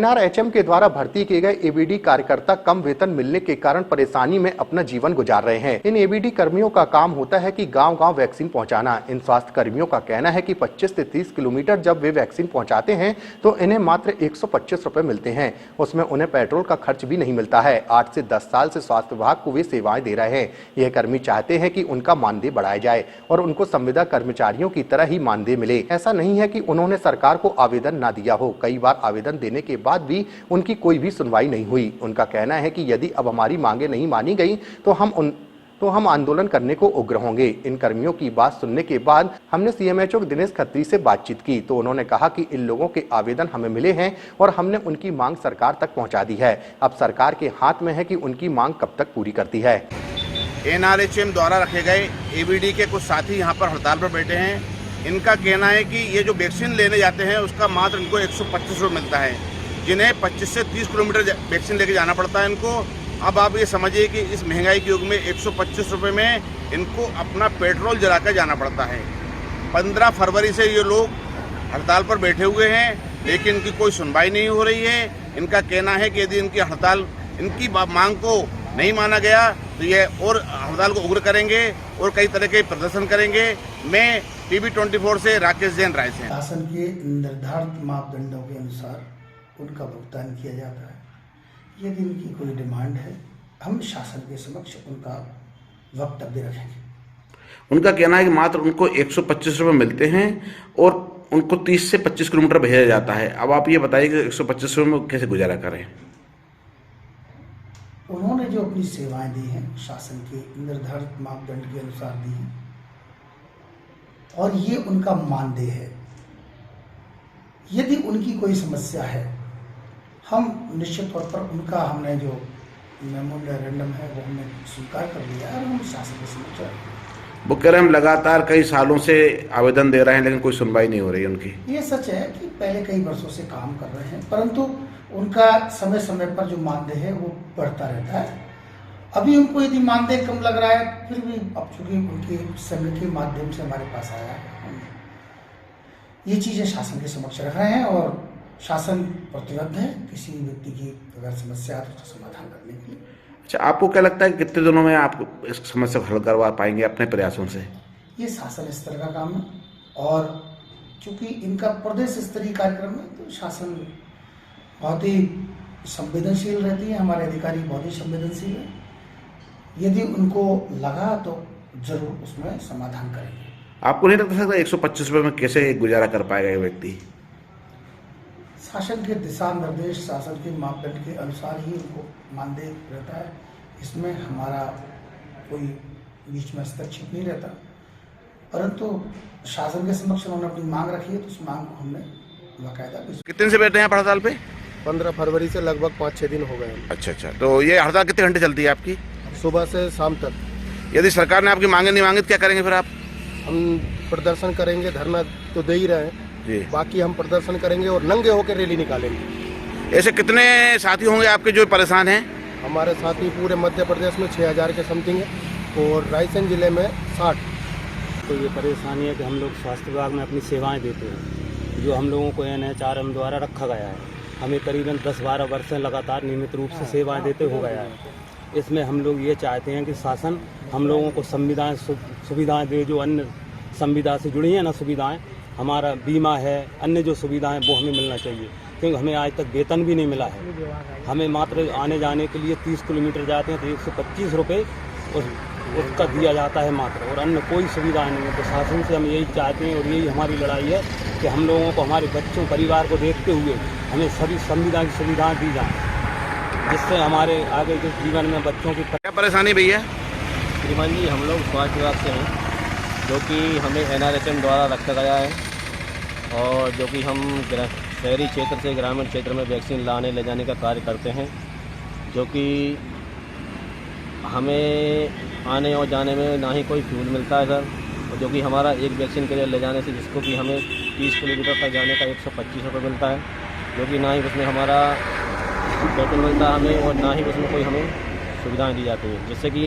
NRHM के द्वारा भर्ती किए गए एबीडी कार्यकर्ता कम वेतन मिलने के कारण परेशानी में अपना जीवन गुजार रहे हैं। इन एबीडी कर्मियों का काम होता है कि गांव-गांव वैक्सीन पहुंचाना। इन स्वास्थ्य कर्मियों का कहना है कि 25 से 30 किलोमीटर जब वे वैक्सीन पहुंचाते हैं तो इन्हें मात्र 125 रुपए मिलते हैं। उसमें उन्हें पेट्रोल का खर्च भी नहीं मिलता है। 8 से 10 साल से स्वास्थ्य विभाग को वे सेवाएं दे रहे हैं। यह कर्मी चाहते हैं कि उनका मानदेय बढ़ाया जाए और उनको संविदा कर्मचारियों की तरह ही मानदेय मिले। ऐसा नहीं है कि उन्होंने सरकार को आवेदन न दिया हो। कई बार आवेदन देने के बाद भी उनकी कोई भी सुनवाई नहीं हुई। उनका कहना है कि यदि अब हमारी मांगे नहीं मानी गई तो हम आंदोलन करने को उग्र होंगे। इन कर्मियों की बात सुनने के बाद हमने सीएमएचओ दिनेश खत्री से बातचीत की तो उन्होंने कहा कि इन लोगों के आवेदन हमें मिले हैं और हमने उनकी मांग सरकार तक पहुंचा दी है। अब सरकार के हाथ में है कि उनकी मांग कब तक पूरी करती है। एनआरएचएम द्वारा रखे गए एबीडी के कुछ साथी यहाँ पर हड़ताल पर बैठे हैं। इनका कहना है कि ये जो वैक्सीन लेने जाते हैं उसका मात्र इनको 125 रुपये मिलता है, जिन्हें 25 से 30 किलोमीटर वैक्सीन लेके जाना पड़ता है इनको। अब आप ये समझिए कि इस महंगाई के युग में 125 रुपये में इनको अपना पेट्रोल जला कर जाना पड़ता है। 15 फरवरी से ये लोग हड़ताल पर बैठे हुए हैं, लेकिन इनकी कोई सुनवाई नहीं हो रही है। इनका कहना है कि यदि इनकी हड़ताल, इनकी मांग को नहीं माना गया तो ये और हड़ताल को उग्र करेंगे और कई तरह के प्रदर्शन करेंगे। मैं टीवी 24 से राकेश जैन रायसेन। शासन के निर्धारित मापदंडों के अनुसार उनका भुगतान किया जाता है। यदि उनकी कोई डिमांड है, हम शासन के समक्ष उनका वक्तव्य रखेंगे। उनका कहना है कि मात्र उनको 125 रुपये मिलते हैं और उनको 30 से 25 किलोमीटर भेजा जाता है। अब आप ये बताइए कि 125 रुपये में कैसे गुजारा करें। उन्होंने जो अपनी सेवाएं दी हैं शासन के निर्धारित मापदंड के अनुसार दी हैं और ये उनका मानदेय है। यदि उनकी कोई समस्या है, हम निश्चित तौर पर उनका, हमने जो मेमोरेंडम है वो हमने स्वीकार कर लिया है और हम शासन के समक्ष रखेंगे। वो कह रहे हैं हम लगातार कई सालों से आवेदन दे रहे हैं लेकिन कोई सुनवाई नहीं हो रही उनकी। ये सच है कि पहले कई वर्षों से काम कर रहे हैं, परंतु उनका समय समय पर जो मानदेय है वो बढ़ता रहता है। अभी उनको यदि मानदेय कम लग रहा है, फिर भी अब चूंकि उनके संघ के माध्यम से हमारे पास आया है, हम ये चीज़ें शासन के समक्ष रख रहे हैं और शासन प्रतिबद्ध है किसी भी व्यक्ति की अगर समस्या है तो उसका समाधान करने के लिए। अच्छा, आपको क्या लगता है कि कितने दिनों में आप इस समस्या को हल करवा पाएंगे अपने प्रयासों से? ये शासन स्तर का काम है और चूंकि इनका प्रदेश स्तरीय कार्यक्रम है तो शासन बहुत ही संवेदनशील रहती है, हमारे अधिकारी बहुत ही संवेदनशील है। यदि उनको लगा तो जरूर उसमें समाधान करेंगे। आपको नहीं लगता सकता 125 रुपये में कैसे गुजारा कर पाएगा ये व्यक्ति? शासन के दिशा निर्देश, शासन के मापदंड के अनुसार ही उनको मानदेय रहता है। इसमें हमारा कोई बीच में हस्तक्षेप नहीं रहता, परंतु शासन के समक्ष उन्होंने अपनी मांग रखी है तो उस मांग को हमने बाकायदा। कितने से बैठे हैं आप हड़ताल पे? 15 फरवरी से लगभग 5-6 दिन हो गए। अच्छा, तो ये हड़ताल कितने घंटे चलती है आपकी? सुबह से शाम तक। यदि सरकार ने आपकी मांगे नहीं मांगी तो क्या करेंगे फिर आप? हम प्रदर्शन करेंगे, धरना तो दे ही रहे हैं जी, बाकी हम प्रदर्शन करेंगे और नंगे होकर रैली निकालेंगे। ऐसे कितने साथी होंगे आपके जो परेशान हैं? हमारे साथी पूरे मध्य प्रदेश में 6000 के समथिंग है और रायसेन जिले में 60। तो ये परेशानी है कि हम लोग स्वास्थ्य विभाग में अपनी सेवाएं देते हैं, जो हम लोगों को एनएचआरएम द्वारा रखा गया है। हमें करीबन 10-12 वर्ष से लगातार नियमित रूप से सेवाएं देते हो गया है। इसमें हम लोग ये चाहते हैं कि शासन हम लोगों को सुविधाएं दे, जो अन्य संविदा से जुड़ी हैं ना सुविधाएं, हमारा बीमा है, अन्य जो सुविधाएं वो हमें मिलना चाहिए, क्योंकि हमें आज तक वेतन भी नहीं मिला है। हमें मात्र आने जाने के लिए 30 किलोमीटर जाते हैं तो 125 रुपये उसका दिया जाता है मात्र, और अन्य कोई सुविधा नहीं है। तो शासन से हम यही चाहते हैं और यही हमारी लड़ाई है कि हम लोगों को, हमारे बच्चों परिवार को देखते हुए हमें सभी संविदा की सुविधाएँ दी जाएँ, जिससे हमारे आगे के जीवन में बच्चों की। क्या परेशानी भैया? श्रीमान जी, हम लोग स्वास्थ्य विभाग से हैं, जो कि हमें एनआरएचएम द्वारा रखा गया है और जो कि हम शहरी क्षेत्र से ग्रामीण क्षेत्र में वैक्सीन लाने ले जाने का कार्य करते हैं, जो कि हमें आने और जाने में ना ही कोई फ्यूल मिलता है सर, और जो कि हमारा एक वैक्सीन के लिए ले जाने से जिसको कि हमें 30 किलोमीटर तक जाने का 125 रुपये मिलता है, जो कि ना ही उसमें हमारा पेट्रोल मिलता है हमें और ना ही उसमें कोई हमें सुविधाएं दी जाती हैं, जिससे कि